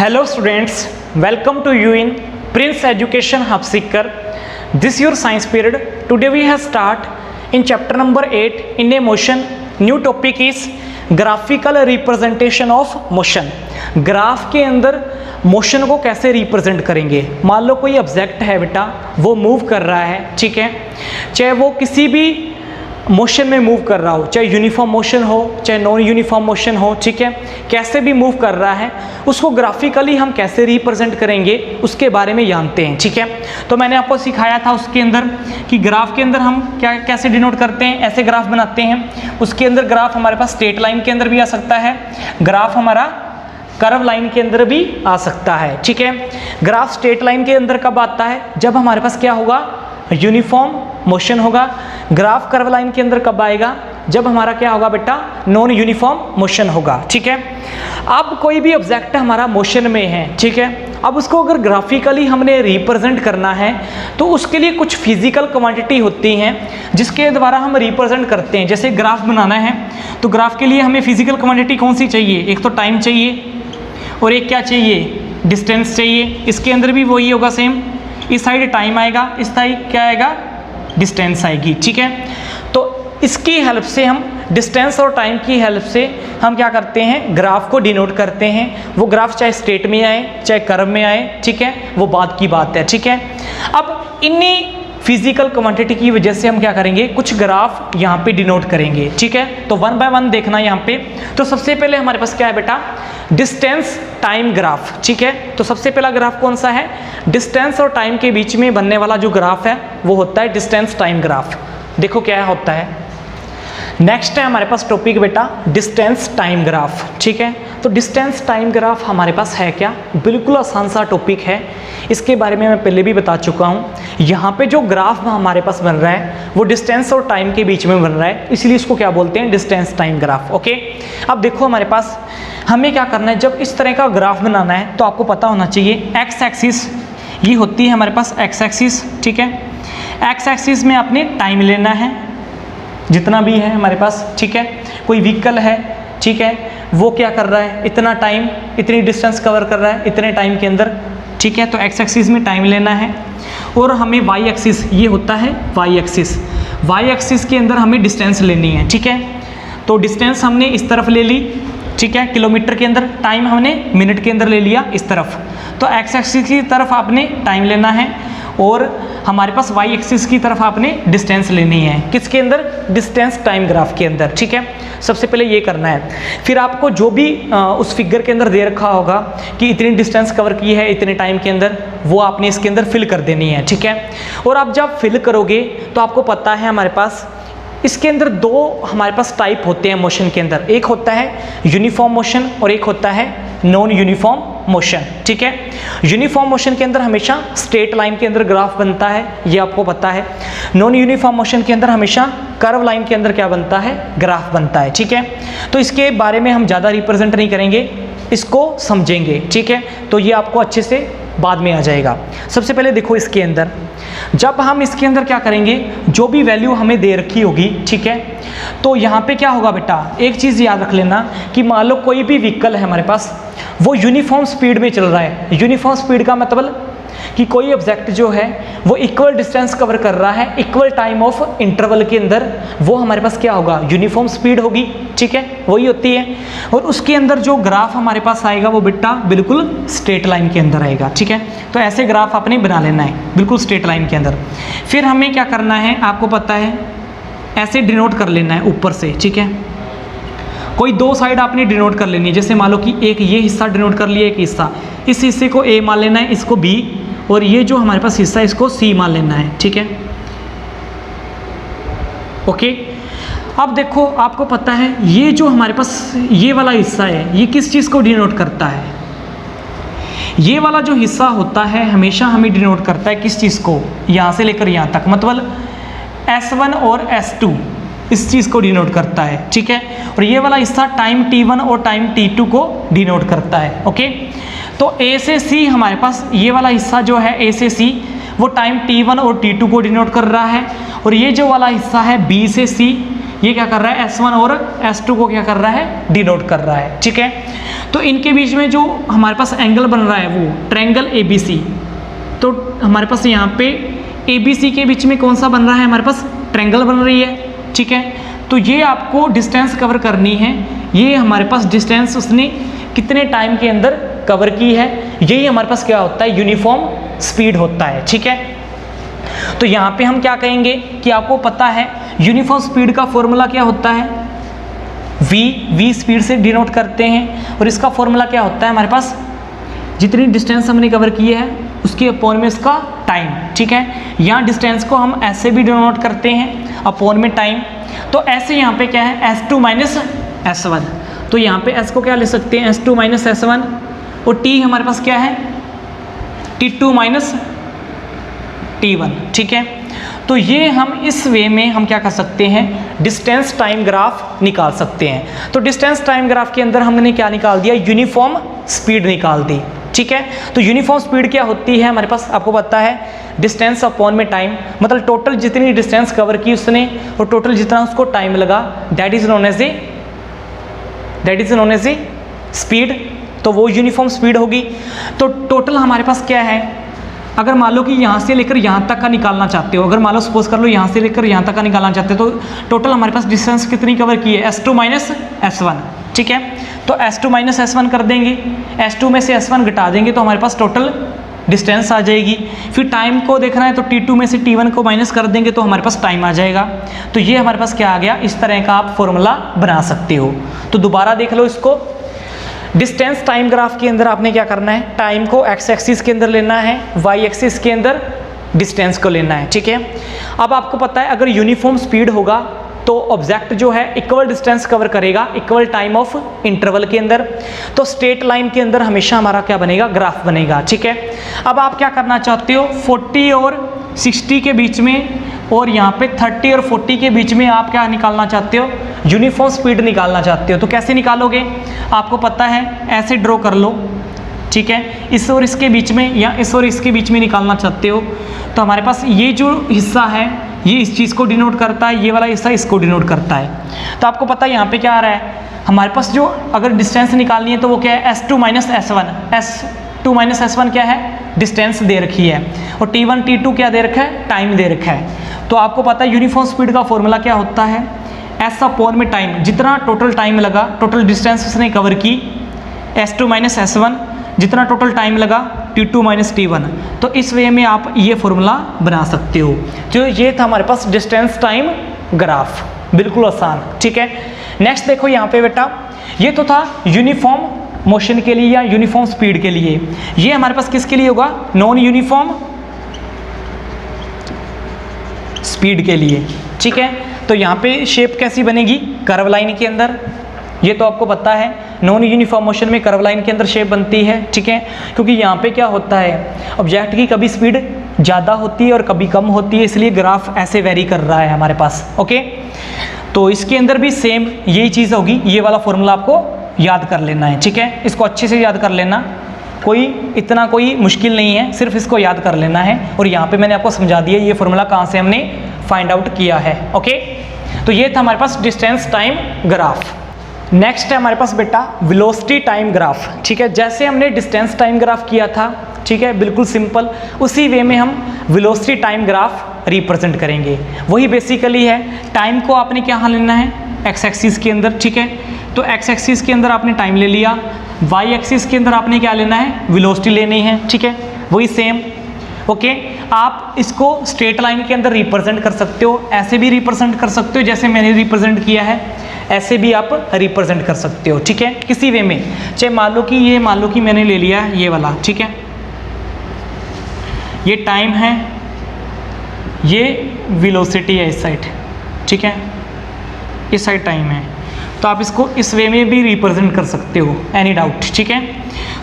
Hello students, welcome to you in Prince Education Hub Seeker. This your science period. Today we have start in chapter number 8 in a motion. New topic is graphical representation of motion. Graph के अंदर motion को कैसे represent करेंगे। मान लो कोई object है बेटा, वो मूव कर रहा है, ठीक है, चाहे वो किसी भी मोशन में मूव कर रहा हो, चाहे यूनिफॉर्म मोशन हो चाहे नॉन यूनिफॉर्म मोशन हो, ठीक है, कैसे भी मूव कर रहा है उसको ग्राफिकली हम कैसे रिप्रेजेंट करेंगे उसके बारे में जानते हैं, ठीक है। तो मैंने आपको सिखाया था उसके अंदर कि ग्राफ के अंदर हम क्या कैसे डिनोट करते हैं, ऐसे ग्राफ बनाते हैं। उसके अंदर ग्राफ हमारे पास स्ट्रेट लाइन के अंदर भी आ सकता है, ग्राफ हमारा कर्व लाइन के अंदर भी आ सकता है, ठीक है। ग्राफ स्ट्रेट लाइन के अंदर कब आता है, जब हमारे पास क्या होगा, यूनिफॉर्म मोशन होगा। ग्राफ कर्व लाइन के अंदर कब आएगा, जब हमारा क्या होगा बेटा, नॉन यूनिफॉर्म मोशन होगा, ठीक है। अब कोई भी ऑब्जेक्ट हमारा मोशन में है, ठीक है, अब उसको अगर ग्राफिकली हमने रिप्रेजेंट करना है तो उसके लिए कुछ फिजिकल क्वांटिटी होती हैं जिसके द्वारा हम रिप्रेजेंट करते हैं। जैसे ग्राफ बनाना है तो ग्राफ के लिए हमें फिजिकल क्वांटिटी कौन सी चाहिए, एक तो टाइम चाहिए और एक क्या चाहिए, डिस्टेंस चाहिए। इसके अंदर भी वही होगा सेम, इस साइड टाइम आएगा, इस साइड क्या आएगा, डिस्टेंस आएगी, ठीक है। तो इसकी हेल्प से हम डिस्टेंस और टाइम की हेल्प से हम क्या करते हैं, ग्राफ को डिनोट करते हैं। वो ग्राफ चाहे स्ट्रेट में आए चाहे कर्व में आए, ठीक है, वो बात की बात है, ठीक है। अब इन्हीं फिजिकल क्वांटिटी की वजह से हम क्या करेंगे, कुछ ग्राफ यहाँ पे डिनोट करेंगे, ठीक है। तो वन बाय वन देखना यहाँ पे। तो सबसे पहले हमारे पास क्या है बेटा, डिस्टेंस टाइम ग्राफ, ठीक है। तो सबसे पहला ग्राफ कौन सा है, डिस्टेंस और टाइम के बीच में बनने वाला जो ग्राफ है वो होता है डिस्टेंस टाइम ग्राफ। देखो क्या होता है। नेक्स्ट है हमारे पास टॉपिक बेटा डिस्टेंस टाइम ग्राफ, ठीक है। तो डिस्टेंस टाइम ग्राफ हमारे पास है क्या, बिल्कुल आसान सा टॉपिक है, इसके बारे में मैं पहले भी बता चुका हूँ। यहाँ पे जो ग्राफ हमारे पास बन रहा है वो डिस्टेंस और टाइम के बीच में बन रहा है, इसलिए इसको क्या बोलते हैं, डिस्टेंस टाइम ग्राफ, ओके। अब देखो हमारे पास हमें क्या करना है, जब इस तरह का ग्राफ बनाना है तो आपको पता होना चाहिए एक्स एक्सिस ये होती है हमारे पास एक्स एक्सिस, ठीक है। एक्स एक्सिस में आपने टाइम लेना है जितना भी है हमारे पास, ठीक है। कोई व्हीकल है, ठीक है, वो क्या कर रहा है, इतना टाइम इतनी डिस्टेंस कवर कर रहा है इतने टाइम के अंदर, ठीक है। तो एक्स एक्सिस में टाइम लेना है और हमें वाई एक्सिस ये होता है वाई एक्सिस, वाई एक्सिस के अंदर हमें डिस्टेंस लेनी है, ठीक है। तो डिस्टेंस हमने इस तरफ ले ली, ठीक है, किलोमीटर के अंदर, टाइम हमने मिनट के अंदर ले लिया इस तरफ। तो एक्स एक्सिस की तरफ आपने टाइम लेना है और हमारे पास वाई एक्सिस की तरफ आपने डिस्टेंस लेनी है, किसके अंदर, डिस्टेंस टाइम ग्राफ के अंदर, ठीक है। सबसे पहले ये करना है, फिर आपको जो भी उस फिगर के अंदर दे रखा होगा कि इतनी डिस्टेंस कवर की है इतने टाइम के अंदर, वो आपने इसके अंदर फिल कर देनी है, ठीक है। और आप जब फिल करोगे तो आपको पता है हमारे पास इसके अंदर दो हमारे पास टाइप होते हैं मोशन के अंदर, एक होता है यूनिफॉर्म मोशन और एक होता है नॉन यूनिफॉर्म मोशन, ठीक है। यूनिफॉर्म मोशन के अंदर हमेशा स्ट्रेट लाइन के अंदर ग्राफ बनता है, ये आपको पता है। नॉन यूनिफॉर्म मोशन के अंदर हमेशा कर्व लाइन के अंदर क्या बनता है, ग्राफ बनता है, ठीक है। तो इसके बारे में हम ज़्यादा रिप्रेजेंट नहीं करेंगे, इसको समझेंगे, ठीक है। तो ये आपको अच्छे से बाद में आ जाएगा। सबसे पहले देखो इसके अंदर, जब हम इसके अंदर क्या करेंगे, जो भी वैल्यू हमें दे रखी होगी, ठीक है, तो यहाँ पे क्या होगा बेटा, एक चीज़ याद रख लेना कि मान लो कोई भी व्हीकल है हमारे पास, वो यूनिफॉर्म स्पीड में चल रहा है। यूनिफॉर्म स्पीड का मतलब कि कोई ऑब्जेक्ट जो है वो इक्वल डिस्टेंस कवर कर रहा है इक्वल टाइम ऑफ इंटरवल के अंदर, वो हमारे पास क्या होगा, यूनिफॉर्म स्पीड होगी, ठीक है, वही होती है। और उसके अंदर जो ग्राफ हमारे पास आएगा वो बेटा बिल्कुल स्ट्रेट लाइन के अंदर आएगा, ठीक है। तो ऐसे ग्राफ आपने बना लेना है बिल्कुल स्ट्रेट लाइन के अंदर। फिर हमें क्या करना है, आपको पता है, ऐसे डिनोट कर लेना है ऊपर से, ठीक है। कोई दो साइड आपने डिनोट कर लेनी है, जैसे मान लो कि एक ये हिस्सा डिनोट कर लिया, एक हिस्सा, इस हिस्से को ए मान लेना है, इसको बी, और ये जो हमारे पास हिस्सा है इसको सी मान लेना है, ठीक है, ओके। अब देखो आपको पता है ये जो हमारे पास ये वाला हिस्सा है ये किस चीज़ को डिनोट करता है, ये वाला जो हिस्सा होता है हमेशा हमें डिनोट करता है किस चीज़ को, यहाँ से लेकर यहाँ तक, मतलब S1 और S2 इस चीज़ को डिनोट करता है, ठीक है। और ये वाला हिस्सा टाइम T1 और टाइम T2 को डिनोट करता है, ओके। तो A से C हमारे पास ये वाला हिस्सा जो है A से C वो टाइम T1 और T2 को डिनोट कर रहा है, और ये जो वाला हिस्सा है B से C ये क्या कर रहा है, S1 और S2 को क्या कर रहा है, डिनोट कर रहा है। ठीक है, तो इनके बीच में जो हमारे पास एंगल बन रहा है वो ट्रायंगल ABC। तो हमारे पास यहाँ पे ABC के बीच में कौन सा बन रहा है, हमारे पास ट्रायंगल बन रही है। ठीक है, तो ये आपको डिस्टेंस कवर करनी है। ये हमारे पास डिस्टेंस उसने कितने टाइम के अंदर कवर की है, यही हमारे पास क्या होता है, यूनिफॉर्म स्पीड होता है। ठीक है, तो यहाँ पे हम क्या कहेंगे कि आपको पता है यूनिफॉर्म स्पीड का फॉर्मूला क्या होता है, v स्पीड से डिनोट करते हैं, और इसका फॉर्मूला क्या होता है हमारे पास, जितनी डिस्टेंस हमने कवर की है उसके अपॉन में इसका टाइम। ठीक है, यहाँ डिस्टेंस को हम ऐसे भी डिनोट करते हैं अपॉन में टाइम। तो ऐसे यहाँ पे क्या है, S2 माइनस S1। तो यहाँ पे S को क्या ले सकते हैं, S2 माइनस S1, और T हमारे पास क्या है, T2 माइनस T1। ठीक है, तो ये हम इस वे में हम क्या कर सकते हैं, डिस्टेंस टाइम ग्राफ निकाल सकते हैं। तो डिस्टेंस टाइम ग्राफ के अंदर हमने क्या निकाल दिया, यूनिफॉर्म स्पीड निकाल दी। ठीक है, तो यूनिफॉर्म स्पीड क्या होती है हमारे पास, आपको पता है डिस्टेंस अपॉन में टाइम, मतलब टोटल जितनी डिस्टेंस कवर की उसने और टोटल जितना उसको टाइम लगा, that is known as a speed. तो वो यूनिफॉर्म स्पीड होगी। तो टोटल हमारे पास क्या है, अगर मान लो कि यहाँ से लेकर यहाँ तक का निकालना चाहते हो, अगर मान लो सपोज कर लो यहाँ से लेकर यहाँ तक का निकालना चाहते हो, तो टोटल हमारे पास डिस्टेंस कितनी कवर की है, S2 माइनस S1। ठीक है, तो S2 माइनस S1 कर देंगे, S2 में से S1 घटा देंगे तो हमारे पास टोटल डिस्टेंस आ जाएगी। फिर टाइम को देखना है तो T2 में से T1 को माइनस कर देंगे तो हमारे पास टाइम आ जाएगा। तो ये हमारे पास क्या आ गया, इस तरह का आप फॉर्मूला बना सकते हो। तो दोबारा देख लो इसको, डिस्टेंस टाइम ग्राफ के अंदर आपने क्या करना है, टाइम को x एक्सिस के अंदर लेना है, y एक्सिस के अंदर डिस्टेंस को लेना है। ठीक है, अब आपको पता है अगर यूनिफॉर्म स्पीड होगा तो ऑब्जेक्ट जो है इक्वल डिस्टेंस कवर करेगा इक्वल टाइम ऑफ इंटरवल के अंदर। तो स्ट्रेट लाइन के अंदर हमेशा हमारा क्या बनेगा, ग्राफ बनेगा। ठीक है, अब आप क्या करना चाहते हो, 40 और 60 के बीच में और यहाँ पे 30 और 40 के बीच में आप क्या निकालना चाहते हो, यूनिफॉर्म स्पीड निकालना चाहते हो। तो कैसे निकालोगे, आपको पता है ऐसे ड्रॉ कर लो। ठीक है, इस और इसके बीच में या इस और इसके बीच में निकालना चाहते हो, तो हमारे पास ये जो हिस्सा है ये इस चीज़ को डिनोट करता है, ये वाला हिस्सा इसको डिनोट करता है। तो आपको पता है यहाँ पे क्या आ रहा है, हमारे पास जो अगर डिस्टेंस निकालनी है तो वो क्या है, S2 minus S1। S2 minus S1 क्या है, डिस्टेंस दे रखी है, और T1 T2 क्या दे रखा है, टाइम दे रखा है। तो आपको पता है यूनिफॉर्म स्पीड का फॉर्मूला क्या होता है, S अपॉन में टाइम, जितना टोटल टाइम लगा, टोटल डिस्टेंस उसने कवर की, S2 माइनस S1, जितना टोटल टाइम लगा T2 माइनस T1। तो इस वे में आप ये फॉर्मूला बना सकते हो। जो ये था हमारे पास डिस्टेंस टाइम ग्राफ, बिल्कुल आसान। ठीक है, नेक्स्ट देखो यहाँ पे बेटा, ये तो था यूनिफॉर्म मोशन के लिए या यूनिफॉर्म स्पीड के लिए। ये हमारे पास किसके लिए होगा, नॉन यूनिफॉर्म स्पीड के लिए। ठीक है, तो यहाँ पे शेप कैसी बनेगी, कर्व लाइन के अंदर, ये तो आपको पता है नॉन यूनिफॉर्म मोशन में कर्व लाइन के अंदर शेप बनती है। ठीक है, क्योंकि यहाँ पे क्या होता है, ऑब्जेक्ट की कभी स्पीड ज़्यादा होती है और कभी कम होती है, इसलिए ग्राफ ऐसे वेरी कर रहा है हमारे पास। ओके, तो इसके अंदर भी सेम यही चीज़ होगी, ये वाला फॉर्मूला आपको याद कर लेना है। ठीक है, इसको अच्छे से याद कर लेना, कोई मुश्किल नहीं है, सिर्फ इसको याद कर लेना है। और यहाँ पे मैंने आपको समझा दिया ये फॉर्मूला कहाँ से हमने फाइंड आउट किया है। ओके, तो ये था हमारे पास डिस्टेंस टाइम ग्राफ। नेक्स्ट है हमारे पास बेटा वेलोसिटी टाइम ग्राफ। ठीक है, जैसे हमने डिस्टेंस टाइम ग्राफ किया था, ठीक है, बिल्कुल सिंपल, उसी वे में हम वेलोसिटी टाइम ग्राफ रिप्रेजेंट करेंगे। वही बेसिकली है, टाइम को आपने क्या लेना है, एक्स एक्सिस के अंदर। ठीक है, तो एक्स एक्सिस के अंदर आपने टाइम ले लिया, वाई एक्सिस के अंदर आपने क्या लेना है, वेलोसिटी लेनी है। ठीक है, वही सेम। ओके, आप इसको स्ट्रेट लाइन के अंदर रिप्रेजेंट कर सकते हो, ऐसे भी रिप्रेजेंट कर सकते हो जैसे मैंने रिप्रेजेंट किया है, ऐसे भी आप रिप्रेजेंट कर सकते हो। ठीक है, किसी वे में, चाहे मान लो कि मैंने ले लिया ये वाला। ठीक है, ये टाइम है, ये वेलोसिटी है इस साइड। ठीक है, इस साइड टाइम है, तो आप इसको इस वे में भी रिप्रेजेंट कर सकते हो, एनी डाउट। ठीक है,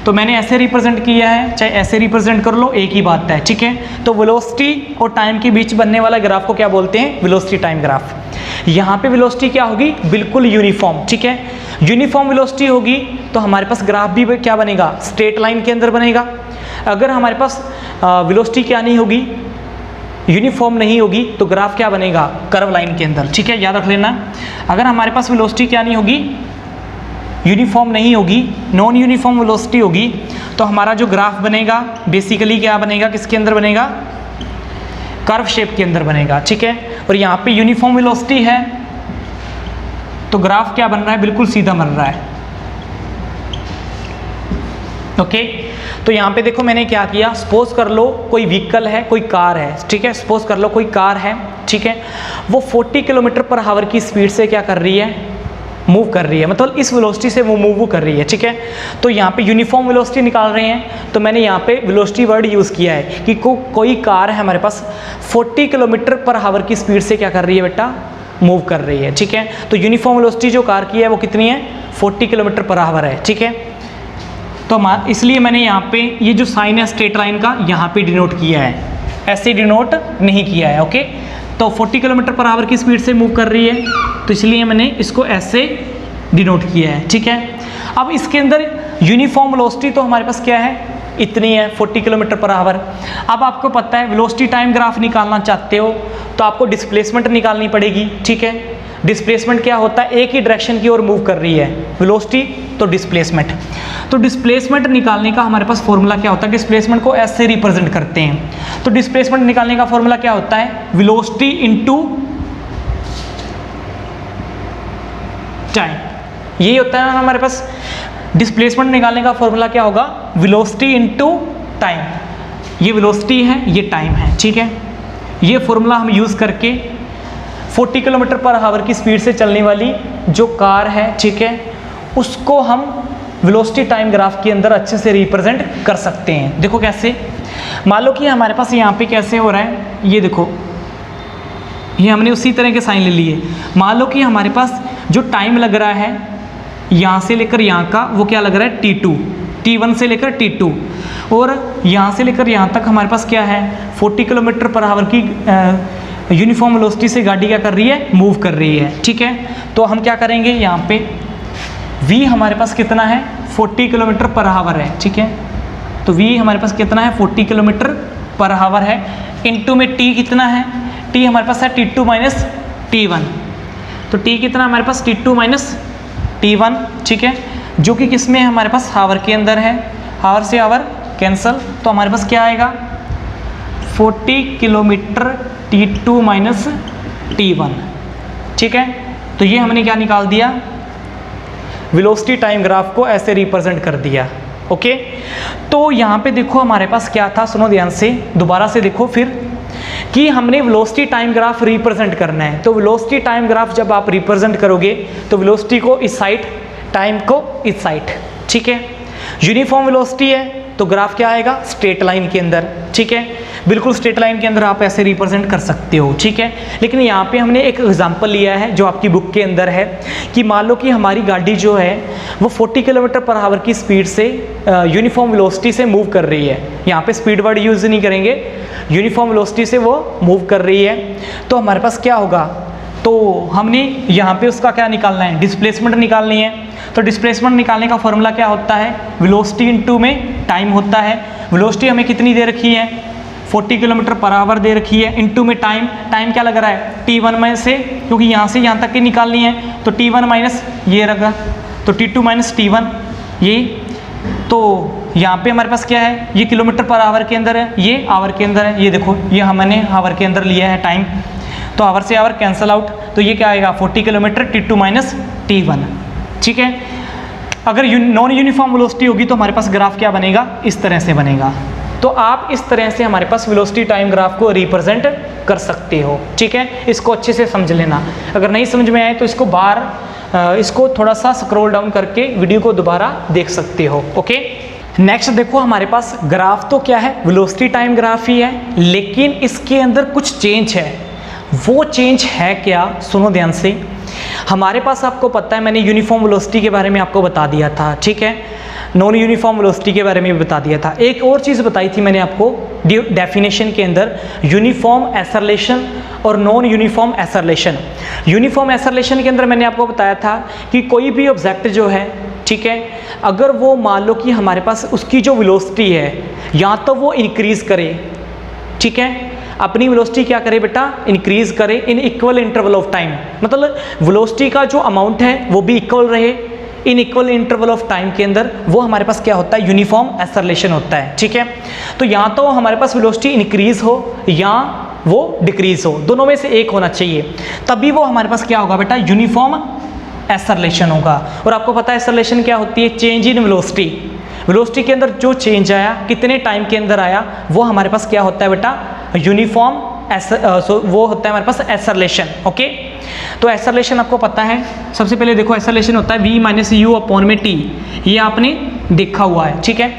तो मैंने ऐसे रिप्रेजेंट किया है, चाहे ऐसे रिप्रेजेंट कर लो, एक ही बात है। ठीक है, तो वेलोसिटी और टाइम के बीच बनने वाला ग्राफ को क्या बोलते हैं, वेलोसिटी टाइम ग्राफ। यहाँ पे वेलोसिटी क्या होगी, बिल्कुल यूनिफॉर्म। ठीक है, यूनिफॉर्म वेलोसिटी होगी तो हमारे पास ग्राफ भी क्या बनेगा, स्ट्रेट लाइन के अंदर बनेगा। अगर हमारे पास वेलोसिटी क्या नहीं होगी, यूनिफॉर्म नहीं होगी तो ग्राफ क्या बनेगा, कर्व लाइन के अंदर। ठीक है, याद रख लेना। अगर हमारे पास वेलोसिटी क्या नहीं होगी, यूनिफॉर्म नहीं होगी, नॉन यूनिफॉर्म वेलोसिटी होगी, तो हमारा जो ग्राफ बनेगा बेसिकली क्या बनेगा, किसके अंदर बनेगा, कर्व शेप के अंदर बनेगा। ठीक है, और यहाँ पे यूनिफॉर्म वेलोसिटी है तो ग्राफ क्या बन रहा है, बिल्कुल सीधा बन रहा है। ओके, तो यहाँ पे देखो मैंने क्या किया, सपोज कर लो कोई व्हीकल है, कोई कार है। ठीक है, सपोज कर लो कोई कार है। ठीक है, वो 40 किलोमीटर पर आवर की स्पीड से क्या कर रही है, मूव कर रही है, मतलब इस वेलोसिटी से वो मूव कर रही है। ठीक है, तो यहाँ पे यूनिफॉर्म वेलोसिटी निकाल रहे हैं, तो मैंने यहाँ पे वेलोसिटी वर्ड यूज़ किया है कि कोई कार है हमारे पास 40 किलोमीटर पर आवर की स्पीड से क्या कर रही है बेटा, मूव कर रही है। ठीक है, तो यूनिफॉर्म वेलोसिटी जो कार की है वो कितनी है, 40 किलोमीटर पर आवर है। ठीक है, तो इसलिए मैंने यहाँ पे ये जो साइन है स्ट्रेट लाइन का यहाँ पे डिनोट किया है, ऐसे डिनोट नहीं किया है। ओके, तो 40 किलोमीटर पर आवर की स्पीड से मूव कर रही है, तो इसलिए मैंने इसको ऐसे डिनोट किया है। ठीक है, अब इसके अंदर यूनिफॉर्म वेलोसिटी तो हमारे पास क्या है, इतनी है 40 किलोमीटर पर आवर। अब आपको पता है वेलोसिटी टाइम ग्राफ निकालना चाहते हो तो आपको डिस्प्लेसमेंट निकालनी पड़ेगी। ठीक है, डिस्प्लेसमेंट क्या होता है, एक ही डायरेक्शन की ओर मूव कर रही है, वेलोसिटी तो डिस्प्लेसमेंट। तो डिस्प्लेसमेंट निकालने का हमारे पास फॉर्मूला क्या होता है, डिस्प्लेसमेंट को ऐसे रिप्रेजेंट करते हैं। तो डिस्प्लेसमेंट निकालने का फॉर्मूला क्या होता है, वेलोसिटी इनटू टाइम, यही होता है हमारे पास। डिस्प्लेसमेंट निकालने का फॉर्मूला क्या होगा, वेलोसिटी इनटू टाइम। ये वेलोसिटी है, ये टाइम है। ठीक है, ये फॉर्मूला हम यूज़ करके 40 किलोमीटर पर आवर की स्पीड से चलने वाली जो कार है, ठीक है, उसको हम वेलोसिटी टाइम ग्राफ के अंदर अच्छे से रिप्रेजेंट कर सकते हैं। देखो कैसे, मान लो कि हमारे पास यहाँ पे कैसे हो रहा है, ये देखो, ये हमने उसी तरह के साइन ले लिए। मान लो कि हमारे पास जो टाइम लग रहा है यहाँ से लेकर यहाँ का, वो क्या लग रहा है, T2, T1 से लेकर T2, और यहाँ से लेकर यहाँ तक हमारे पास क्या है, 40 किलोमीटर पर आवर की यूनिफॉर्म वेलोसिटी से गाड़ी क्या कर रही है, मूव कर रही है। ठीक है, तो हम क्या करेंगे, यहाँ पे v हमारे पास कितना है, 40 किलोमीटर पर आवर है। ठीक है, तो v हमारे पास कितना है, 40 किलोमीटर पर आवर है, इनटू में t कितना है, t हमारे पास है T2 माइनस T1, तो t कितना हमारे पास, T2 माइनस T1। ठीक है, जो कि किस में है, हमारे पास हावर के अंदर है, हावर से हावर कैंसल, तो हमारे पास क्या आएगा, 40 किलोमीटर T2 माइनस T1। ठीक है, तो ये हमने क्या निकाल दिया, वेलोसिटी टाइम ग्राफ को ऐसे रिप्रेजेंट कर दिया। ओके, तो यहाँ पे देखो हमारे पास क्या था, सुनो ध्यान से, दोबारा से देखो फिर, कि हमने वेलोसिटी टाइम ग्राफ रिप्रेजेंट करना है। तो वेलोसिटी टाइम ग्राफ जब आप रिप्रेजेंट करोगे तो वेलोसिटी को इस साइड, टाइम को इस साइड। ठीक है, यूनिफॉर्म वेलोसिटी है तो ग्राफ क्या आएगा, स्ट्रेट लाइन के अंदर। ठीक है, बिल्कुल स्ट्रेट लाइन के अंदर आप ऐसे रिप्रेजेंट कर सकते हो। ठीक है, लेकिन यहाँ पे हमने एक एग्जांपल लिया है जो आपकी बुक के अंदर है, कि मान लो कि हमारी गाड़ी जो है वो 40 किलोमीटर पर आवर की स्पीड से यूनिफॉर्म वेलोसिटी से मूव कर रही है। यहाँ पे स्पीड वर्ड यूज़ नहीं करेंगे, यूनिफॉर्म वेलोसिटी से वो मूव कर रही है। तो हमारे पास क्या होगा, तो हमने यहाँ पे उसका क्या निकालना है, डिस्प्लेसमेंट निकालनी है। तो डिस्प्लेसमेंट निकालने का फॉर्मूला क्या होता है, वेलोसिटी इनटू में टाइम होता है। वेलोसिटी हमें कितनी दे रखी है, 40 किलोमीटर पर आवर दे रखी है, इनटू में टाइम, टाइम क्या लग रहा है, T1 में से, क्योंकि यहाँ से यहाँ तक की निकालनी है, तो T1 माइनस ये रखा, तो T2 माइनस T1, ये, तो यहाँ पे हमारे पास क्या है, ये किलोमीटर पर आवर के अंदर है, ये आवर के अंदर है, ये देखो ये हमने आवर के अंदर लिया है टाइम, तो आवर से आवर कैंसल आउट, तो ये क्या आएगा, 40 किलोमीटर T2 माइनस T1। ठीक है, अगर नॉन यूनिफॉर्म वेलोसिटी होगी तो हमारे पास ग्राफ क्या बनेगा, इस तरह से बनेगा। तो आप इस तरह से हमारे पास वेलोसिटी टाइम ग्राफ को रिप्रेजेंट कर सकते हो। ठीक है, इसको अच्छे से समझ लेना, अगर नहीं समझ में आए तो इसको थोड़ा सा स्क्रॉल डाउन करके वीडियो को दोबारा देख सकते हो। ओके, नेक्स्ट देखो हमारे पास ग्राफ तो क्या है, वेलोसिटी टाइम ग्राफ ही है, लेकिन इसके अंदर कुछ चेंज है। वो चेंज है क्या, सुनो ध्यान से। हमारे पास आपको पता है, मैंने यूनिफॉर्म वेलोसिटी के बारे में आपको बता दिया था। ठीक है, नॉन यूनिफॉर्म वेलोसिटी के बारे में भी बता दिया था। एक और चीज़ बताई थी मैंने आपको डेफिनेशन के अंदर, यूनिफॉर्म एसरलेशन और नॉन यूनिफॉर्म एसरलेशन। यूनिफॉर्म एसरलेशन के अंदर मैंने आपको बताया था कि कोई भी ऑब्जेक्ट जो है, ठीक है, अगर वो मान लो कि हमारे पास उसकी जो वेलोसिटी है या तो वो इंक्रीज़ करे, ठीक है, अपनी वेलोसिटी क्या करे बेटा, इंक्रीज करे in equal interval of time, मतलब वेलोसिटी का जो अमाउंट है वो भी इक्वल रहे in equal interval of time के अंदर, वो हमारे पास क्या होता है, यूनिफॉर्म एक्सेलरेशन होता है। ठीक है, तो या तो हमारे पास वेलोसिटी इंक्रीज हो या वो डिक्रीज हो, दोनों में से एक होना चाहिए, तभी वो हमारे पास क्या होगा बेटा, यूनिफॉर्म एक्सेलरेशन होगा। और आपको पता है एक्सेलरेशन क्या होती है, चेंज इन वेलोसिटी, वेलोसिटी के अंदर जो चेंज आया, कितने टाइम के अंदर आया, वो हमारे पास क्या होता है बेटा, यूनिफॉर्म वो होता है हमारे पास एक्सेलरेशन। ओके, तो एक्सेलरेशन आपको पता है, सबसे पहले देखो एक्सेलरेशन होता है v माइनस यू अपॉन में t, ये आपने देखा हुआ है। ठीक है,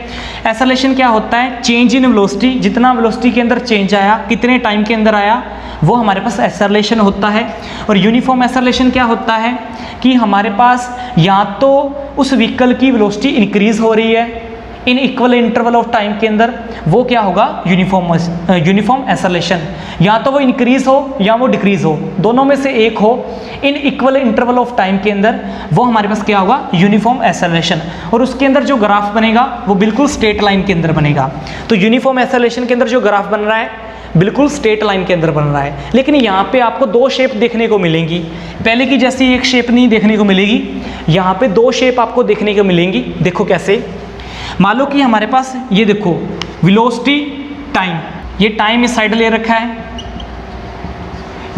एक्सेलरेशन क्या होता है, चेंज इन वेलोसिटी, जितना वेलोसिटी के अंदर चेंज आया, कितने टाइम के अंदर आया, वो हमारे पास एक्सेलरेशन होता है। और यूनिफॉर्म एक्सेलरेशन क्या होता है कि हमारे पास या तो उस व्हीकल की वेलोसिटी इंक्रीज हो रही है in equal interval of time के अंदर, वो क्या होगा, यूनिफॉर्म एक्सेलरेशन, या तो वो इंक्रीज हो या वो डिक्रीज हो, दोनों में से एक हो in equal interval of time के अंदर, वो हमारे पास क्या होगा, यूनिफॉर्म एक्सेलरेशन। और उसके अंदर जो ग्राफ बनेगा वो बिल्कुल स्ट्रेट लाइन के अंदर बनेगा। तो यूनिफॉर्म एक्सेलरेशन के अंदर जो ग्राफ बन रहा है बिल्कुल स्ट्रेट लाइन के अंदर बन रहा है, लेकिन यहाँ पे आपको दो शेप देखने को मिलेंगी, पहले की जैसी एक शेप नहीं देखने को मिलेगी, यहाँ पे दो शेप आपको देखने को मिलेंगी। देखो कैसे, मान लो कि हमारे पास ये देखो वेलोसिटी टाइम, ये टाइम इस साइड ले रखा है,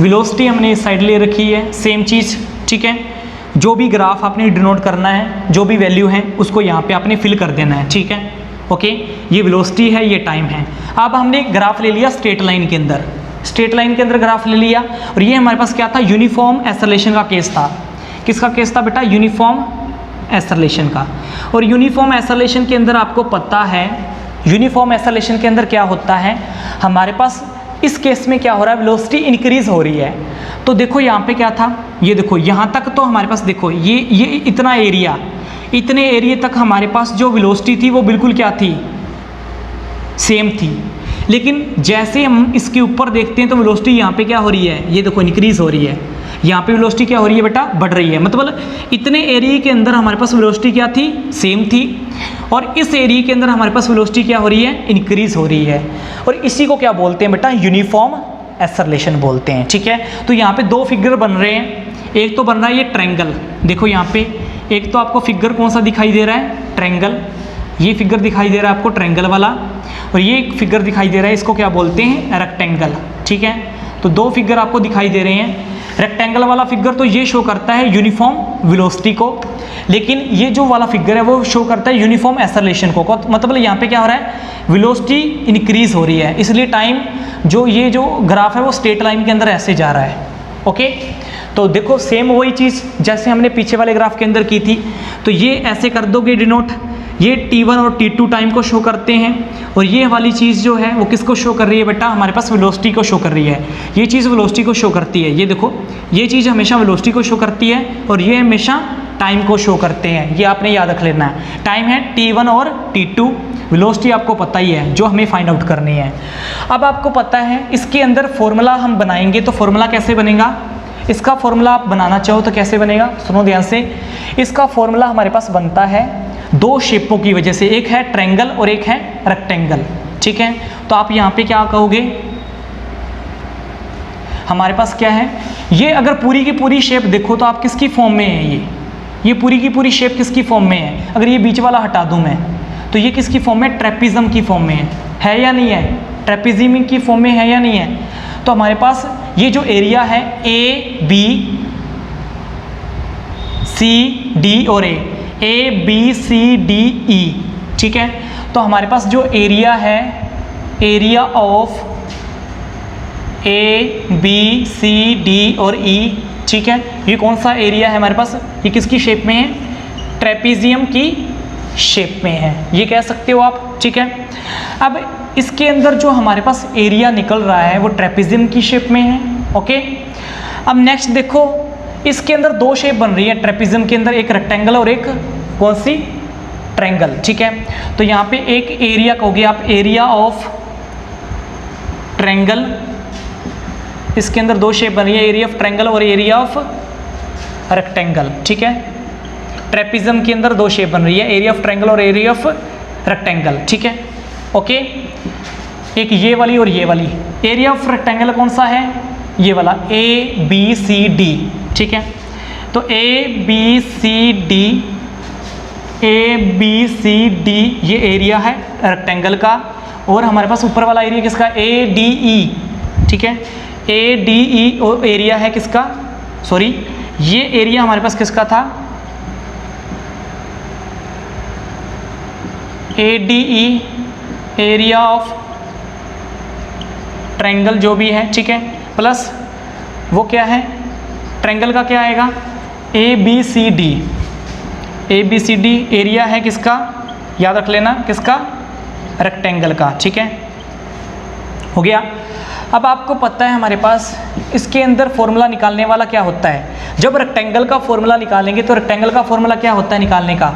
वेलोसिटी हमने इस साइड ले रखी है, सेम चीज़। ठीक है, जो भी ग्राफ आपने डिनोट करना है, जो भी वैल्यू है उसको यहाँ पे आपने फिल कर देना है। ठीक है, ओके, ये वेलोसिटी है, ये टाइम है। अब हमने ग्राफ ले लिया स्ट्रेट लाइन के अंदर, स्ट्रेट लाइन के अंदर ग्राफ ले लिया, और ये हमारे पास क्या था, यूनिफॉर्म एक्सेलरेशन का केस था। किसका केस था बेटा, यूनिफॉर्म एक्सेलरेशन का। और यूनिफॉर्म एक्सेलरेशन के अंदर आपको पता है, यूनिफॉर्म एक्सेलरेशन के अंदर क्या होता है, हमारे पास इस केस में क्या हो रहा है, वेलोसिटी इंक्रीज हो रही है। तो देखो यहाँ पे क्या था, ये देखो यहाँ तक तो हमारे पास देखो ये इतना एरिया, इतने एरिया तक हमारे पास जो वेलोसिटी थी वो बिल्कुल क्या थी, सेम थी। लेकिन जैसे हम इसके ऊपर देखते हैं तो वेलोसिटी यहाँ पे क्या हो रही है, ये देखो इंक्रीज हो रही है, यहाँ पे वेलोसिटी क्या हो रही है बेटा, बढ़ रही है। मतलब इतने एरिया के अंदर हमारे पास वेलोसिटी क्या थी, सेम थी, और इस एरिया के अंदर हमारे पास वेलोसिटी क्या हो रही है, इंक्रीज हो रही है। और इसी को क्या बोलते हैं बेटा, यूनिफॉर्म एक्सेलरेशन बोलते हैं। ठीक है, तो यहाँ पे दो फिगर बन रहे हैं, एक तो बन रहा है ये ट्रायंगल, देखो यहाँ पे एक तो आपको फिगर कौन सा दिखाई दे रहा है, ट्रायंगल, ये फिगर दिखाई दे रहा है आपको ट्रायंगल वाला, और ये एक फिगर दिखाई दे रहा है, इसको क्या बोलते हैं, रेक्टेंगल। ठीक है, तो दो फिगर आपको दिखाई दे रहे हैं। रेक्टेंगल वाला फिगर तो ये शो करता है यूनिफॉर्म वेलोसिटी को, लेकिन ये जो वाला फिगर है वो शो करता है यूनिफॉर्म एक्सेलरेशन को। मतलब यहाँ पे क्या हो रहा है, वेलोसिटी इंक्रीज हो रही है, इसलिए टाइम जो ये जो ग्राफ है वो स्ट्रेट लाइन के अंदर ऐसे जा रहा है। ओके, तो देखो सेम वही चीज़ जैसे हमने पीछे वाले ग्राफ के अंदर की थी, तो ये ऐसे कर दोगे डिनोट, ये T1 और T2 टाइम को शो करते हैं, और ये वाली चीज़ जो है वो किसको शो कर रही है बेटा, हमारे पास वेलोसिटी को शो कर रही है। ये चीज़ वेलोसिटी को शो करती है, ये देखो ये चीज़ हमेशा वेलोसिटी को शो करती है, और ये हमेशा टाइम को शो करते हैं, ये आपने याद रख लेना है। टाइम है T1 और T2, वेलोसिटी आपको पता ही है जो हमें फाइंड आउट करनी है। अब आपको पता है इसके अंदर फॉर्मूला हम बनाएंगे, तो फॉर्मूला कैसे बनेगा, इसका फॉर्मूला आप बनाना चाहो तो कैसे बनेगा, सुनो ध्यान से। इसका फॉर्मूला हमारे पास बनता है दो शेपों की वजह से, एक है ट्रायंगल और एक है रेक्टेंगल। ठीक है, तो आप यहाँ पे क्या कहोगे, हमारे पास क्या है, ये अगर पूरी की पूरी शेप देखो तो आप किसकी फॉर्म में है, ये पूरी की पूरी शेप किसकी फॉर्म में है, अगर ये बीच वाला हटा दूं मैं तो ये किसकी फॉर्म में, ट्रेपिज्म की फॉर्म में है या नहीं है, ट्रेपिज्म की फॉर्म में है या नहीं है। तो हमारे पास ये जो एरिया है A B C D और A B C D E, ठीक है, तो हमारे पास जो एरिया है, area of A B C D और E, ठीक है, ये कौन सा एरिया है हमारे पास, ये किसकी शेप में है, ट्रेपिजियम की शेप में है, ये कह सकते हो आप। ठीक है, अब इसके अंदर जो हमारे पास एरिया निकल रहा है वो ट्रेपिजियम की शेप में है। ओके, अब नेक्स्ट देखो इसके अंदर दो शेप बन रही है ट्रेपिजियम के अंदर, एक रेक्टेंगल और एक कौन सी, ट्रायंगल। ठीक है, तो यहाँ पे एक एरिया कहोगे आप, एरिया ऑफ ट्रायंगल, इसके अंदर दो शेप बन रही है, एरिया ऑफ ट्रायंगल और एरिया ऑफ रेक्टेंगल। ठीक है, ट्रेपिज्म के अंदर दो शेप बन रही है, एरिया ऑफ ट्रायंगल और एरिया ऑफ रेक्टेंगल। ठीक है, ओके, एक ये वाली और ये वाली, एरिया ऑफ रेक्टेंगल कौन सा है, ये वाला ABCD, ठीक है। तो ABCD ये एरिया है रेक्टेंगल का, और हमारे पास ऊपर वाला एरिया किसका, ADE, ठीक है। ADE और एरिया है किसका, सॉरी ये एरिया हमारे पास किसका था, ADE एरिया ऑफ ट्रायंगल जो भी है, ठीक है, प्लस वो क्या है, ट्रायंगल का क्या आएगा, ABCD एरिया है किसका, याद रख लेना किसका, रेक्टेंगल का, ठीक है, हो गया। अब आपको पता है हमारे पास इसके अंदर फॉर्मूला निकालने वाला क्या होता है, जब रेक्टेंगल का फॉर्मूला निकालेंगे तो रेक्टेंगल का फॉर्मूला क्या होता है निकालने का,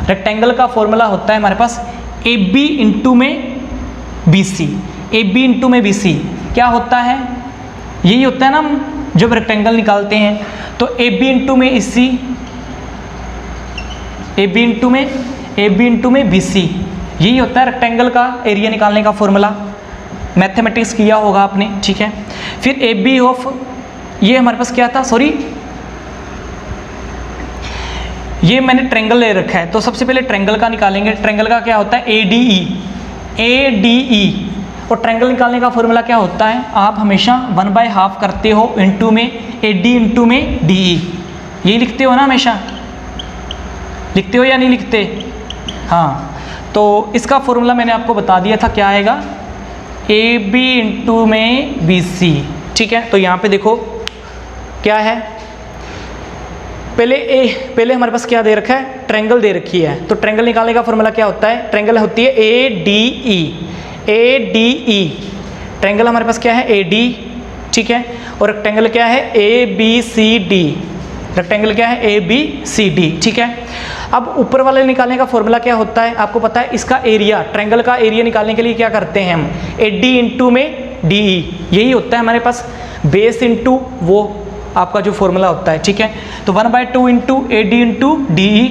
रेक्टेंगल का फॉर्मूला होता है हमारे पास AB इंटू में BC, AB इंटू में BC क्या होता है, यही होता है ना जब रेक्टेंगल निकालते हैं, तो AB इंटू में AC, AB इंटू में BC, यही होता है रेक्टेंगल का एरिया निकालने का फॉर्मूला, मैथमेटिक्स किया होगा आपने, ठीक है। फिर AB ऑफ, ये हमारे पास क्या था, सॉरी ये मैंने ट्रायंगल ले रखा है, तो सबसे पहले ट्रायंगल का निकालेंगे। ट्रायंगल का क्या होता है, ADE, और ट्रायंगल निकालने का फॉर्मूला क्या होता है, आप हमेशा 1/2 करते हो इंटू में AD इंटू में DE, यही लिखते हो ना, हमेशा लिखते हो या नहीं लिखते, हाँ। तो इसका फॉर्मूला मैंने आपको बता दिया था, क्या आएगा, AB इंटू में BC, ठीक है। तो यहाँ पे देखो क्या है, पहले हमारे पास क्या दे रखा है, ट्रायंगल दे रखी है, तो ट्रायंगल निकालने का फॉर्मूला क्या होता है, ट्रायंगल होती है ADE, ट्रायंगल हमारे पास क्या है AD, ठीक है, और रेक्टेंगल क्या है ABCD, रेक्टेंगल क्या है ABCD, ठीक है। अब ऊपर वाले निकालने का फॉर्मूला क्या होता है, आपको पता है, इसका एरिया, ट्रायंगल का एरिया निकालने के लिए क्या करते हैं हम, AD इंटू में DE, यही होता है हमारे पास, बेस इंटू वो आपका जो फॉर्मूला होता है, ठीक है। तो 1/2 इंटू AD इंटू DE,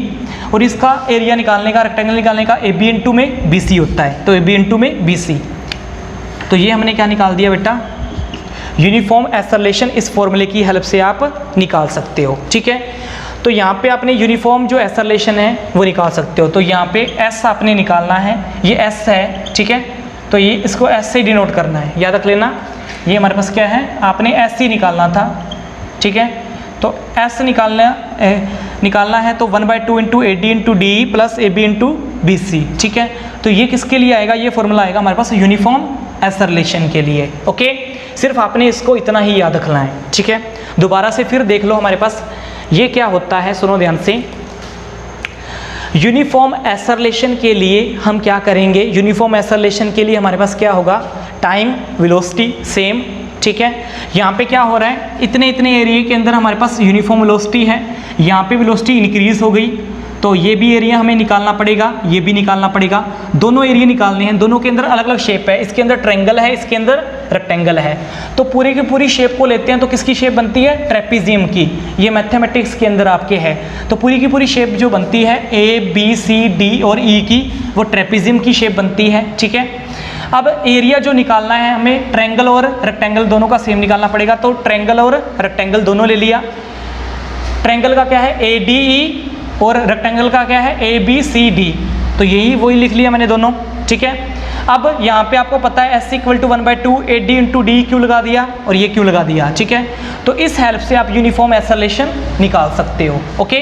और इसका एरिया निकालने का, रेक्टेंगल निकालने का AB इंटू में BC होता है, तो AB इंटू में BC, तो ये हमने क्या निकाल दिया बेटा, यूनिफॉर्म एक्सेलरेशन, इस फॉर्मूले की हेल्प से आप निकाल सकते हो, ठीक है। तो यहाँ पे आपने यूनिफॉर्म जो एक्सेलरेशन है वो निकाल सकते हो, तो यहाँ पे S आपने निकालना है, ये S है, ठीक है, तो ये इसको S से डिनोट करना है, याद रख लेना, ये हमारे पास क्या है, आपने S ही निकालना था, ठीक है। तो S निकालना है, तो 1/2 into AD into DE plus AB into BC, ठीक है। तो ये किसके लिए आएगा, ये फॉर्मूला आएगा हमारे पास यूनिफॉर्म एक्सेलरेशन के लिए, ओके। सिर्फ आपने इसको इतना ही याद रखना है, ठीक है। दोबारा से फिर देख लो हमारे पास ये क्या होता है, सुनो ध्यान से। यूनिफॉर्म एक्सेलरेशन के लिए हम क्या करेंगे, यूनिफॉर्म एक्सेलरेशन के लिए हमारे पास क्या होगा, टाइम वेलोसिटी सेम, ठीक है। यहाँ पे क्या हो रहा है, इतने एरिया के अंदर हमारे पास यूनिफॉर्म वेलोसिटी है, यहाँ पे वेलोसिटी इंक्रीज हो गई, तो ये भी एरिया हमें निकालना पड़ेगा, ये भी निकालना पड़ेगा, दोनों एरिया निकालने हैं, दोनों के अंदर अलग अलग शेप है, इसके अंदर ट्रायंगल है, इसके अंदर रेक्टेंगल है, तो पूरी की पूरी शेप को लेते हैं, तो किसकी शेप बनती है, ट्रेपीजियम की, ये मैथमेटिक्स के अंदर आपके है, तो पूरी की पूरी शेप जो बनती है ABCD और E की, वो ट्रेपीजियम की शेप बनती है, ठीक है। अब एरिया जो निकालना है हमें, ट्रायंगल और रेक्टेंगल दोनों का सेम निकालना पड़ेगा, तो ट्रायंगल और रेक्टेंगल दोनों ले लिया, ट्रायंगल का क्या है ADE और रेक्टेंगल का क्या है ABCD, तो यही वही लिख लिया मैंने दोनों, ठीक है। अब यहाँ पे आपको पता है S equal to 1/2 AD into DE क्यों लगा दिया और ये क्यों लगा दिया, ठीक है। तो इस हेल्प से आप यूनिफॉर्म एक्सेलरेशन निकाल सकते हो, ओके।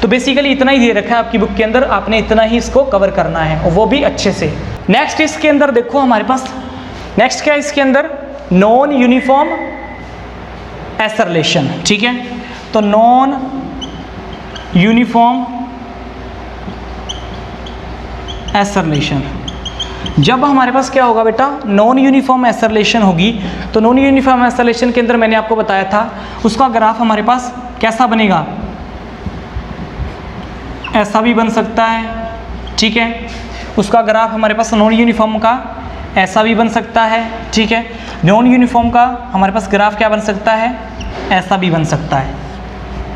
तो बेसिकली इतना ही दे रखा है आपकी बुक के अंदर, आपने इतना ही इसको कवर करना है और वो भी अच्छे से। नेक्स्ट इसके अंदर देखो हमारे पास, नेक्स्ट क्या है इसके अंदर, नॉन यूनिफॉर्म एक्सेलरेशन, ठीक है। तो नॉन यूनिफॉर्म एक्सेलरेशन, जब हमारे पास क्या होगा बेटा, नॉन यूनिफॉर्म एक्सेलरेशन होगी, तो नॉन यूनिफॉर्म एक्सेलरेशन के अंदर मैंने आपको बताया था उसका ग्राफ हमारे पास कैसा बनेगा, ऐसा भी बन सकता है, ठीक है। उसका ग्राफ हमारे पास नॉन यूनिफॉर्म का ऐसा भी बन सकता है, ठीक है। नॉन यूनिफॉर्म का हमारे पास ग्राफ क्या बन सकता है, ऐसा भी बन सकता है,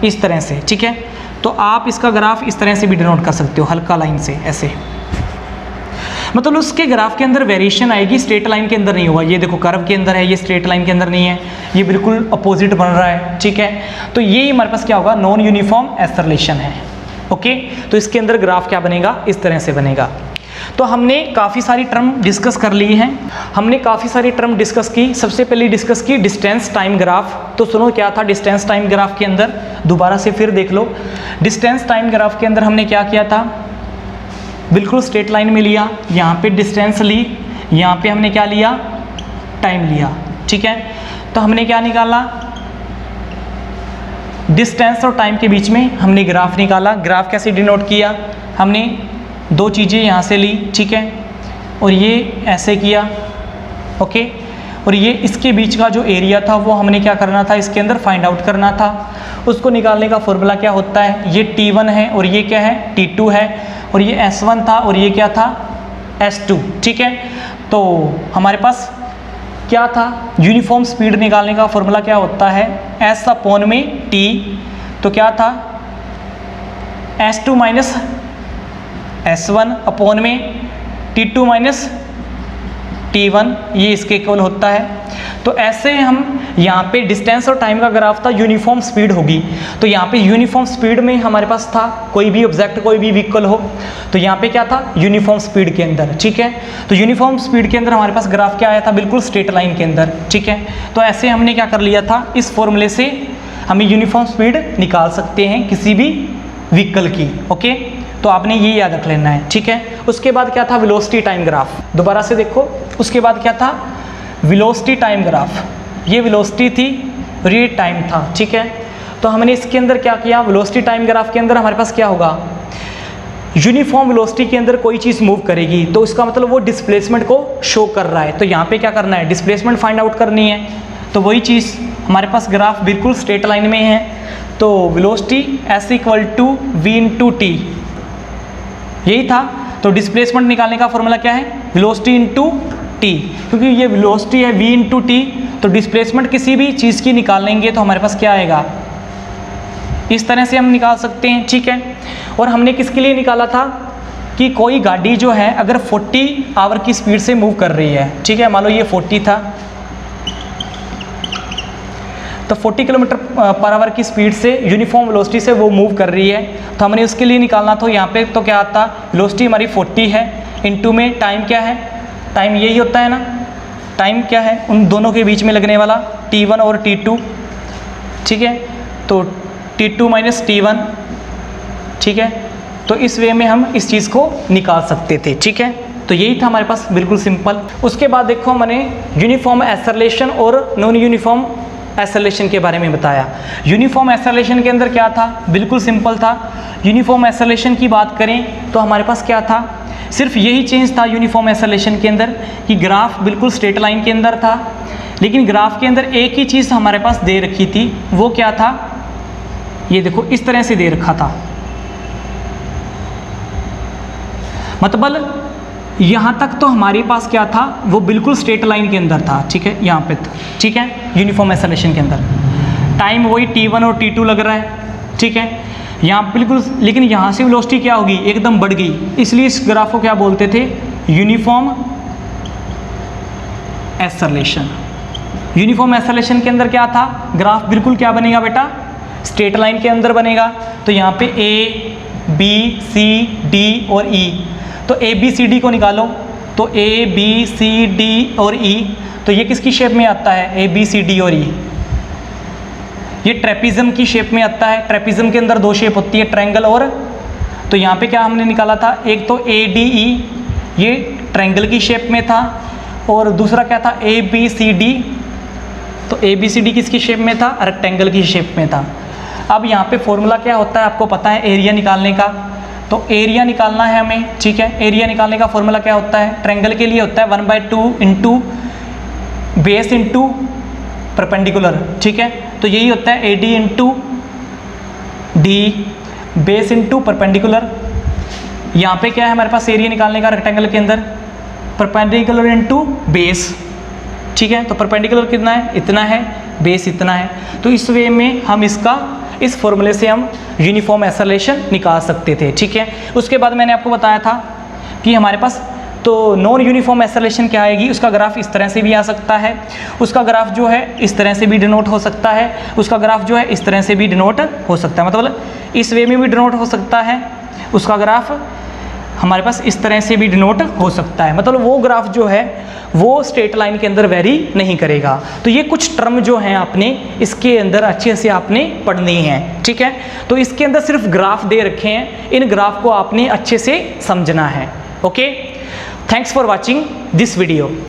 इस तरह से, ठीक है। तो आप इसका ग्राफ इस तरह से भी डिनोट कर सकते हो, हल्का लाइन से ऐसे। मतलब उसके ग्राफ के अंदर वेरिएशन आएगी, स्ट्रेट लाइन के अंदर नहीं होगा। ये देखो कर्व के अंदर है, ये स्ट्रेट लाइन के अंदर नहीं है, ये बिल्कुल अपोजिट बन रहा है, ठीक है। तो ये हमारे पास क्या होगा, नॉन यूनिफॉर्म एक्सेलरेशन है, ओके। तो इसके अंदर ग्राफ क्या बनेगा, इस तरह से बनेगा। तो हमने काफ़ी सारी टर्म डिस्कस कर ली हैं, हमने काफ़ी सारी टर्म डिस्कस की। सबसे पहले डिस्कस की डिस्टेंस टाइम ग्राफ। तो सुनो क्या था डिस्टेंस टाइम ग्राफ के अंदर, दोबारा से फिर देख लो। डिस्टेंस टाइम ग्राफ के अंदर हमने क्या किया था, बिल्कुल स्ट्रेट लाइन में लिया, यहाँ पे डिस्टेंस ली, यहाँ पे हमने क्या लिया, टाइम लिया, ठीक है। तो हमने क्या निकाला, डिस्टेंस और टाइम के बीच में हमने ग्राफ निकाला। ग्राफ कैसे डिनोट किया, हमने दो चीज़ें यहाँ से ली, ठीक है, और ये ऐसे किया, ओके। और ये इसके बीच का जो एरिया था वो हमने क्या करना था, इसके अंदर फाइंड आउट करना था। उसको निकालने का फॉर्मूला क्या होता है, ये T1 है और ये क्या है, T2 है, और ये S1 था और ये क्या था, S2, ठीक है। तो हमारे पास क्या था, यूनिफॉर्म स्पीड निकालने का फॉर्मूला क्या होता है, S अपॉन में T। तो क्या था, S2 माइनस S1 अपॉन में T2 माइनस T1, ये इसके इक्वल होता है। तो ऐसे हम यहाँ पे डिस्टेंस और टाइम का ग्राफ था, यूनिफॉर्म स्पीड होगी। तो यहाँ पे यूनिफॉर्म स्पीड में हमारे पास था कोई भी ऑब्जेक्ट, कोई भी व्हीकल हो, तो यहाँ पे क्या था, यूनिफॉर्म स्पीड के अंदर, ठीक है। तो यूनिफॉर्म स्पीड के अंदर हमारे पास ग्राफ क्या आया था, बिल्कुल स्ट्रेट लाइन के अंदर, ठीक है। तो ऐसे हमने क्या कर लिया था, इस फॉर्मूले से हमें यूनिफॉर्म स्पीड निकाल सकते हैं किसी भी व्हीकल की, ओके। तो आपने ये याद रख लेना है, ठीक है। उसके बाद क्या था, वेलोसिटी टाइम ग्राफ। दोबारा से देखो, उसके बाद क्या था, वेलोसिटी टाइम ग्राफ। ये वेलोसिटी थी और ये टाइम था, ठीक है। तो हमने इसके अंदर क्या किया, वेलोसिटी टाइम ग्राफ के अंदर हमारे पास क्या होगा, यूनिफॉर्म वेलोसिटी के अंदर कोई चीज़ मूव करेगी तो इसका मतलब वो डिस्प्लेसमेंट को शो कर रहा है। तो यहाँ पे क्या करना है, डिस्प्लेसमेंट फाइंड आउट करनी है। तो वही चीज़ हमारे पास ग्राफ बिल्कुल स्ट्रेट लाइन में है। तो velocity S equal to V into T, यही था। तो डिस्प्लेसमेंट निकालने का फॉर्मूला क्या है, वेलोसिटी इंटू टी, क्योंकि ये वेलोसिटी है V इंटू टी। तो डिस्प्लेसमेंट किसी भी चीज़ की निकालेंगे तो हमारे पास क्या आएगा, इस तरह से हम निकाल सकते हैं, ठीक है। और हमने किसके लिए निकाला था कि कोई गाड़ी जो है अगर 40 आवर की स्पीड से मूव कर रही है, ठीक है, मान लो ये 40 था, तो 40 किलोमीटर पर आवर की स्पीड से यूनिफॉर्म वेलोसिटी से वो मूव कर रही है। तो हमने उसके लिए निकालना था, यहाँ पे तो क्या आता, वेलोसिटी हमारी 40 है, इनटू में टाइम क्या है, टाइम यही होता है ना, टाइम क्या है उन दोनों के बीच में लगने वाला, T1 और T2, ठीक है। तो T2 माइनस T1, ठीक है। तो इस वे में हम इस चीज़ को निकाल सकते थे, ठीक है। तो यही था हमारे पास, बिल्कुल सिंपल। उसके बाद देखो मैंने यूनिफॉर्म एक्सेलरेशन और नॉन यूनिफॉर्म एक्सेलरेशन के बारे में बताया। यूनिफॉर्म एक्सेलरेशन के अंदर क्या था, बिल्कुल सिंपल था। यूनिफॉर्म एक्सेलरेशन की बात करें तो हमारे पास क्या था, सिर्फ यही चेंज था यूनिफॉर्म एक्सेलरेशन के अंदर कि ग्राफ बिल्कुल स्ट्रेट लाइन के अंदर था, लेकिन ग्राफ के अंदर एक ही चीज़ हमारे पास दे रखी थी, वो क्या था, ये देखो इस तरह से दे रखा था। मतलब यहाँ तक तो हमारे पास क्या था, वो बिल्कुल स्ट्रेट लाइन के अंदर था, ठीक है, यहाँ पे था, ठीक है, यूनिफॉर्म एक्सेलरेशन के अंदर टाइम वही T1 और T2 लग रहा है, ठीक है, यहाँ बिल्कुल। लेकिन यहाँ से वेलोसिटी क्या होगी, एकदम बढ़ गई, इसलिए इस ग्राफ को क्या बोलते थे, यूनिफॉर्म एक्सेलरेशन। यूनिफॉर्म एक्सेलरेशन के अंदर क्या था, ग्राफ बिल्कुल क्या बनेगा बेटा, स्ट्रेट लाइन के अंदर बनेगा। तो यहाँ पे A, B, C, D और E, तो A, B, C, D को निकालो, तो A, B, C, D और E, तो ये किसकी शेप में आता है, A, B, C, D और E, ये ट्रेपिज्म की शेप में आता है। ट्रेपिज्म के अंदर दो शेप होती है, ट्रायंगल और, तो यहाँ पे क्या हमने निकाला था, एक तो ADE, ये ट्रायंगल की शेप में था, और दूसरा क्या था ABCD, तो ABCD किसकी शेप में था, रेक्टेंगल की शेप में था। अब यहाँ पे फॉर्मूला क्या होता है, आपको पता है, एरिया निकालने का। तो एरिया निकालना है हमें, ठीक है। एरिया निकालने का फॉर्मूला क्या होता है, ट्रायंगल के लिए होता है 1/2 इंटू बेस इंटू परपेंडिकुलर, ठीक है। तो यही होता है AD into D, base into perpendicular. यहाँ पे क्या है हमारे पास एरिया निकालने का रेक्टेंगल के अंदर, परपेंडिकुलर इंटू बेस, ठीक है। तो परपेंडिकुलर कितना है, इतना है, बेस इतना है। तो इस वे में हम इसका, इस फॉर्मूले से हम यूनिफॉर्म एक्सेलरेशन निकाल सकते थे, ठीक है। उसके बाद मैंने आपको बताया था कि हमारे पास तो नॉन यूनिफॉर्म एक्सेलरेशन क्या आएगी, उसका ग्राफ इस तरह से भी आ सकता है, उसका ग्राफ जो है इस तरह से भी डिनोट हो सकता है, उसका ग्राफ जो है इस तरह से भी डिनोट हो सकता है, मतलब इस वे में भी डिनोट हो सकता है, उसका ग्राफ हमारे पास इस तरह से भी डिनोट हो सकता है, मतलब वो ग्राफ जो है वो स्ट्रेट लाइन के अंदर वेरी नहीं करेगा। तो ये कुछ टर्म जो हैं आपने इसके अंदर अच्छे से आपने पढ़नी है, ठीक है। तो इसके अंदर सिर्फ ग्राफ दे रखे हैं, इन ग्राफ को आपने अच्छे से समझना है। Okay, thanks for watching this video.